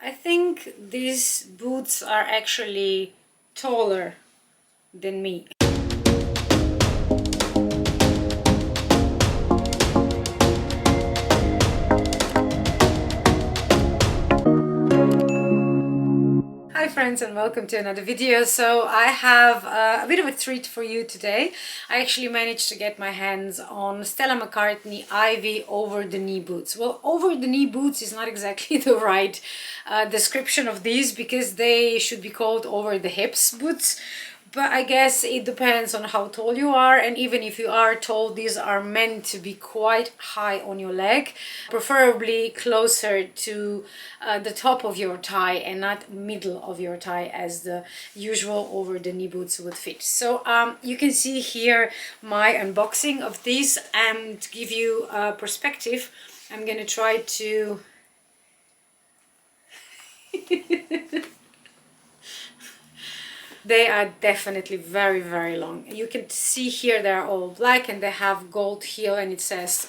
I think these boots are actually taller than me. Hi friends, and welcome to another video. So I have a bit of a treat for you today. I actually managed to get my hands on Stella McCartney Ivy over-the-knee boots. Well, over-the-knee boots is not exactly the right description of these, because they should be called over-the-hips boots. But I guess it depends on how tall you are, and even if you are tall, these are meant to be quite high on your leg, preferably closer to the top of your thigh and not middle of your thigh as the usual over-the-knee boots would fit. So you can see here my unboxing of these, and to give you a perspective, I'm gonna try to They are definitely very, very long. You can see here they're all black and they have gold heel, and it says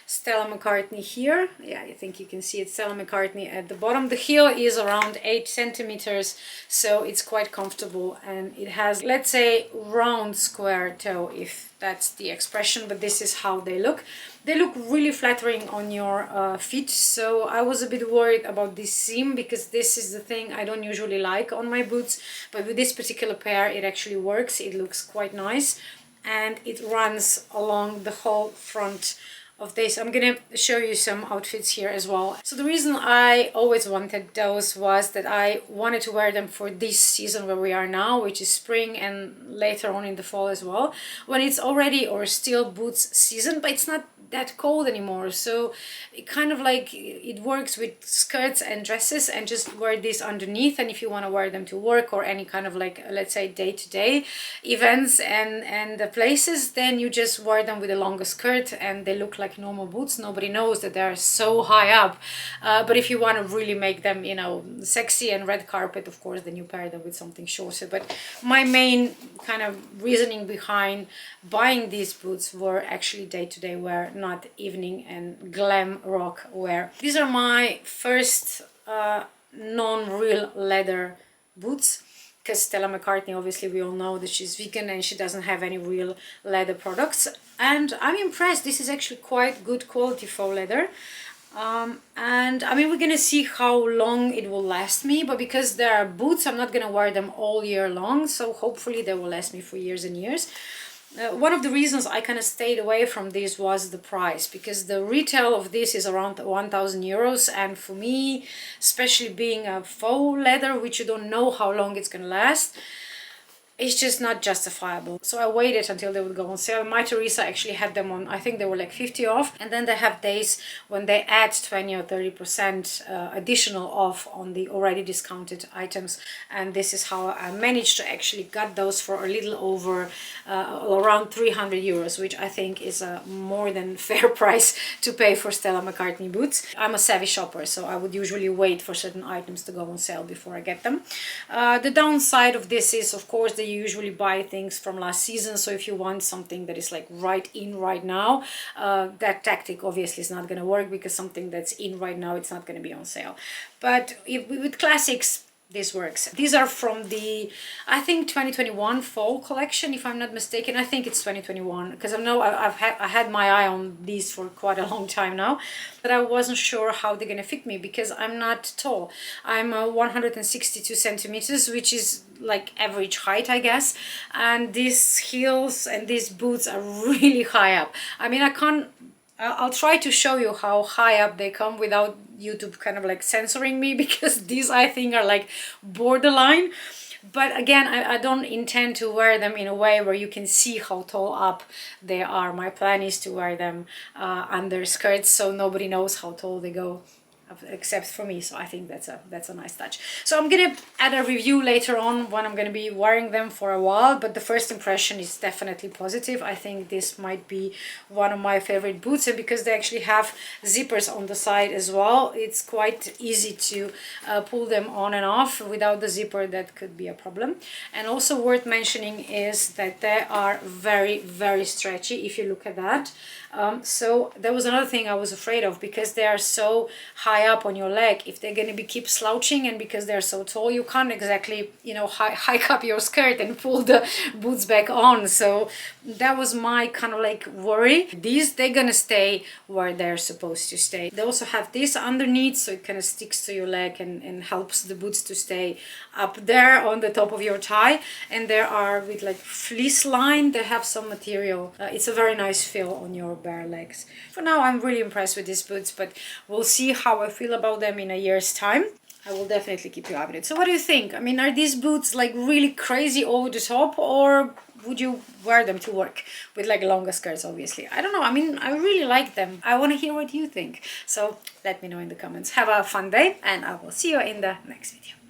Stella McCartney here. Yeah, I think you can see it, Stella McCartney at the bottom. The heel is around 8 centimeters, so it's quite comfortable, and it has, let's say, round square toe, if that's the expression, but this is how they look. They look really flattering on your feet, so I was a bit worried about this seam, because this is the thing I don't usually like on my boots, but with this particular pair it actually works. It looks quite nice, and it runs along the whole front of this. I'm gonna show you some outfits here as well. So the reason I always wanted those was that I wanted to wear them for this season where we are now, which is spring, and later on in the fall as well, when it's already or still boots season, but it's not that cold anymore. So it kind of like it works with skirts and dresses, and just wear this underneath. And if you want to wear them to work or any kind of like, let's say, day-to-day events and the places, then you just wear them with a longer skirt and they look like normal boots. Nobody knows that they're so high up. But if you want to really make them, you know, sexy and red carpet, of course, then you pair them with something shorter. But my main kind of reasoning behind buying these boots were actually day-to-day wear, not evening and glam rock wear. These are my first non-real leather boots, because Stella McCartney, obviously we all know that she's vegan and she doesn't have any real leather products, and I'm impressed. This is actually quite good quality faux leather. And I mean, we're gonna see how long it will last me, but because they are boots, I'm not gonna wear them all year long, so hopefully they will last me for years and years. One of the reasons I kind of stayed away from this was the price, because the retail of this is around 1,000 euros, and for me, especially being a faux leather, which you don't know how long it's gonna last, it's just not justifiable. So I waited until they would go on sale. My Teresa actually had them on, I think they were like 50 off, and then they have days when they add 20 or 30% additional off on the already discounted items, and this is how I managed to actually get those for a little over around 300 euros, which I think is a more than fair price to pay for Stella McCartney boots. I'm a savvy shopper, so I would usually wait for certain items to go on sale before I get them. The downside of this is, of course, you usually buy things from last season, so if you want something that is like right in right now, that tactic obviously is not going to work, because something that's in right now, it's not going to be on sale. But with classics, this works. These are from the, I think, 2021 fall collection, if I'm not mistaken. I think it's 2021, because I know I had my eye on these for quite a long time now, but I wasn't sure how they're gonna fit me, because I'm not tall. I'm 162 centimeters, which is like average height, I guess, and these heels and these boots are really high up. I mean, I'll try to show you how high up they come without YouTube kind of like censoring me, because these, I think, are like borderline. But again, I don't intend to wear them in a way where you can see how tall up they are. My plan is to wear them under skirts, so nobody knows how tall they go, except for me. So I think that's a nice touch. So I'm gonna add a review later on when I'm gonna be wearing them for a while, but the first impression is definitely positive. I think this might be one of my favorite boots, and because they actually have zippers on the side as well, it's quite easy to pull them on and off. Without the zipper, that could be a problem. And also worth mentioning is that they are very, very stretchy, if you look at that. So that was another thing I was afraid of, because they are so high high up on your leg, if they're going to be keep slouching, and because they're so tall, you can't exactly, you know, hike up your skirt and pull the boots back on. So that was my kind of like worry. These, they're gonna stay where they're supposed to stay. They also have this underneath, so it kind of sticks to your leg and helps the boots to stay up there on the top of your thigh. And there are with like fleece line, they have some material. It's a very nice feel on your bare legs. For now, I'm really impressed with these boots, but we'll see how I feel about them in a year's time. I will definitely keep you updated. So what do you think? I mean, are these boots like really crazy over the top, or would you wear them to work with like longer skirts, obviously? I don't know. I mean, I really like them. I want to hear what you think. So let me know in the comments. Have a fun day, and I will see you in the next video.